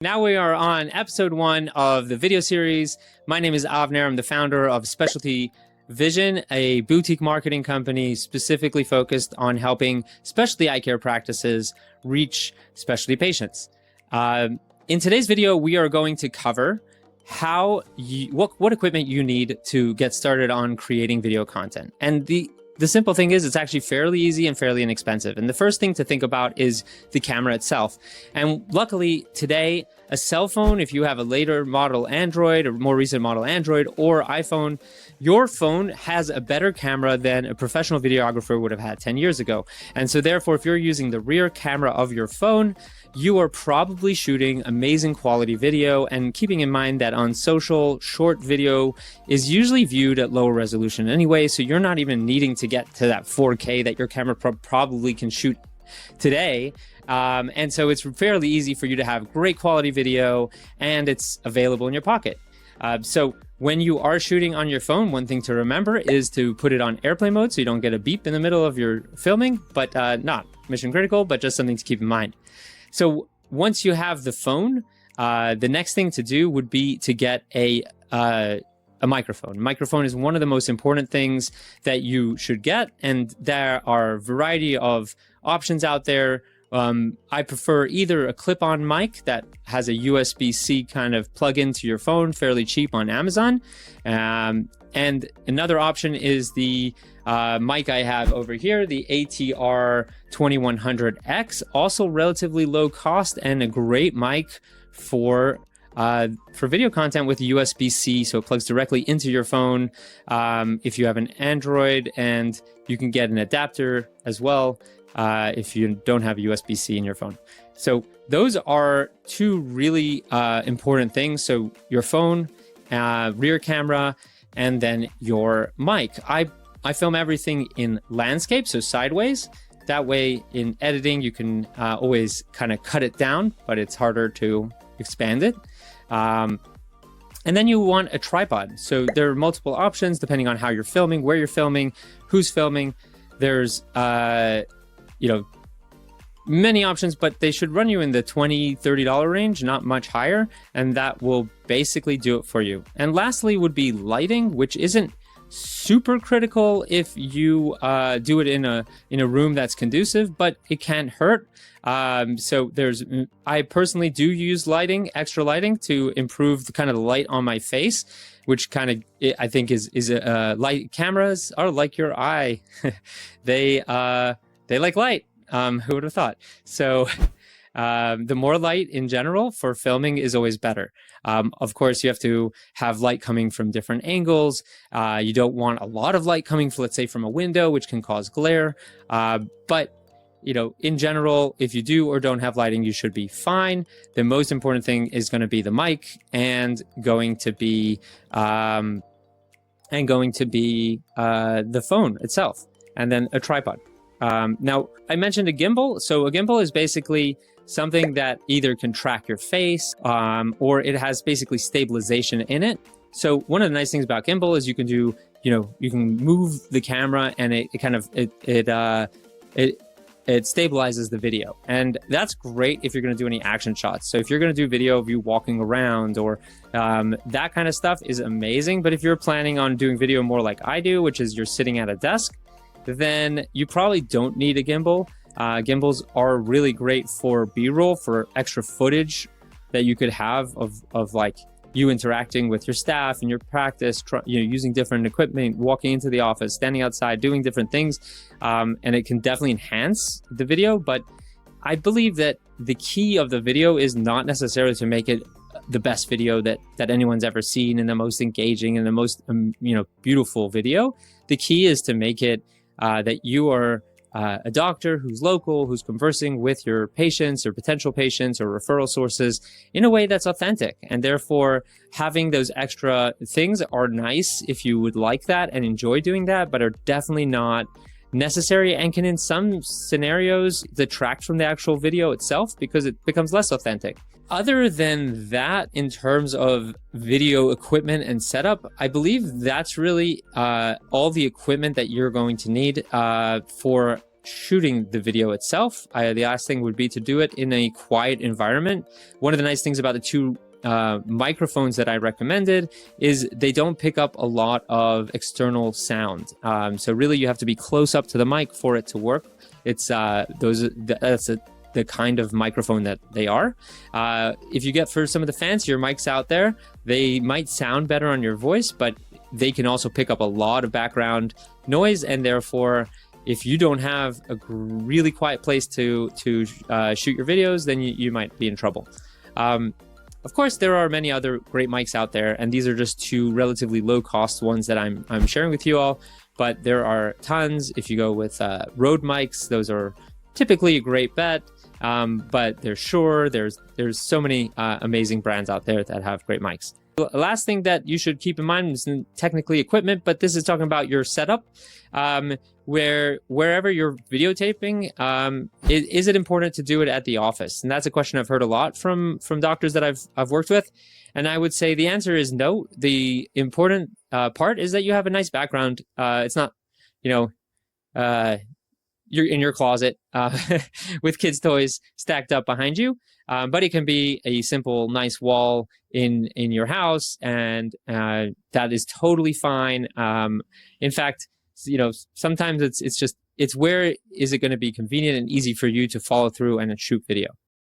Now we are on episode 1 of the video series. My name is Avner. I'm the founder of Specialty Vision, a boutique marketing company specifically focused on helping specialty eye care practices reach specialty patients. In today's video, we are going to cover what equipment you need to get started on creating video content. And the simple thing is it's actually fairly easy and fairly inexpensive. And the first thing to think about is the camera itself. And luckily today, a cell phone, if you have a later model Android or more recent model Android or iPhone, your phone has a better camera than a professional videographer would have had 10 years ago. And so therefore, if you're using the rear camera of your phone, you are probably shooting amazing quality video, and keeping in mind that on social, short video is usually viewed at lower resolution anyway, so you're not even needing to get to that 4K that your camera probably can shoot today. And so it's fairly easy for you to have great quality video, and it's available in your pocket. So when you are shooting on your phone, one thing to remember is to put it on airplane mode so you don't get a beep in the middle of your filming, but not mission critical, but just something to keep in mind. So once you have the phone, the next thing to do would be to get a microphone. A microphone is one of the most important things that you should get, and there are a variety of options out there. I prefer either a clip-on mic that has a USB-C kind of plug into your phone, fairly cheap on Amazon. And another option is the mic I have over here, the ATR 2100X, also relatively low cost and a great mic for video content with USB-C, so it plugs directly into your phone. If you have an Android, and you can get an adapter as well if you don't have a USB-C in your phone. So those are two really important things. So your phone, rear camera, and then your mic. I film everything in landscape, so sideways. That way in editing, you can always kind of cut it down, but it's harder to expand it. And then you want a tripod. So there are multiple options depending on how you're filming, where you're filming, who's filming. There's, many options, but they should run you in the $20, $30 range, not much higher. And that will basically do it for you. And lastly would be lighting, which isn't super critical if you do it in a room that's conducive, but it can't hurt. So I personally do use extra lighting to improve the kind of the light on my face, which kind of I think is light. Cameras are like your eye. They like light. Who would have thought? So the more light in general for filming is always better. Of course, you have to have light coming from different angles. You don't want a lot of light coming, let's say, from a window, which can cause glare. But in general, if you do or don't have lighting, you should be fine. The most important thing is going to be the mic and going to be the phone itself, and then a tripod. Now, I mentioned a gimbal. So a gimbal is basically something that either can track your face or it has basically stabilization in it. So one of the nice things about gimbal is you can do, you can move the camera and it stabilizes the video. And that's great if you're going to do any action shots. So if you're going to do video of you walking around or that kind of stuff is amazing. But if you're planning on doing video more like I do, which is you're sitting at a desk, then you probably don't need a gimbal. Gimbals are really great for B-roll, for extra footage that you could have of like you interacting with your staff in your practice, using different equipment, walking into the office, standing outside, doing different things. And it can definitely enhance the video. But I believe that the key of the video is not necessarily to make it the best video that anyone's ever seen and the most engaging and the most beautiful video. The key is to make it that you are a doctor who's local, who's conversing with your patients or potential patients or referral sources in a way that's authentic. And therefore, having those extra things are nice if you would like that and enjoy doing that, but are definitely not necessary and can in some scenarios detract from the actual video itself because it becomes less authentic. Other than that, in terms of video equipment and setup, I believe that's really all the equipment that you're going to need for shooting the video itself, the last thing would be to do it in a quiet environment. One of the nice things about the two microphones that I recommended is they don't pick up a lot of external sound. So really you have to be close up to the mic for it to work. It's the kind of microphone that they are. If you get for some of the fancier mics out there, they might sound better on your voice, but they can also pick up a lot of background noise, and therefore if you don't have a really quiet place to shoot your videos, then you might be in trouble. Of course, there are many other great mics out there, and these are just two relatively low-cost ones that I'm sharing with you all, but there are tons. If you go with Rode mics, those are typically a great bet, but there's Shure, there's so many amazing brands out there that have great mics. The last thing that you should keep in mind is technically equipment, but this is talking about your setup. Wherever you're videotaping, is it important to do it at the office? And that's a question I've heard a lot from doctors that I've worked with. And I would say the answer is no. The important part is that you have a nice background. It's not, you're in your closet with kids' toys stacked up behind you. But it can be a simple, nice wall in your house, and that is totally fine. In fact, sometimes it's where is it going to be convenient and easy for you to follow through and shoot video.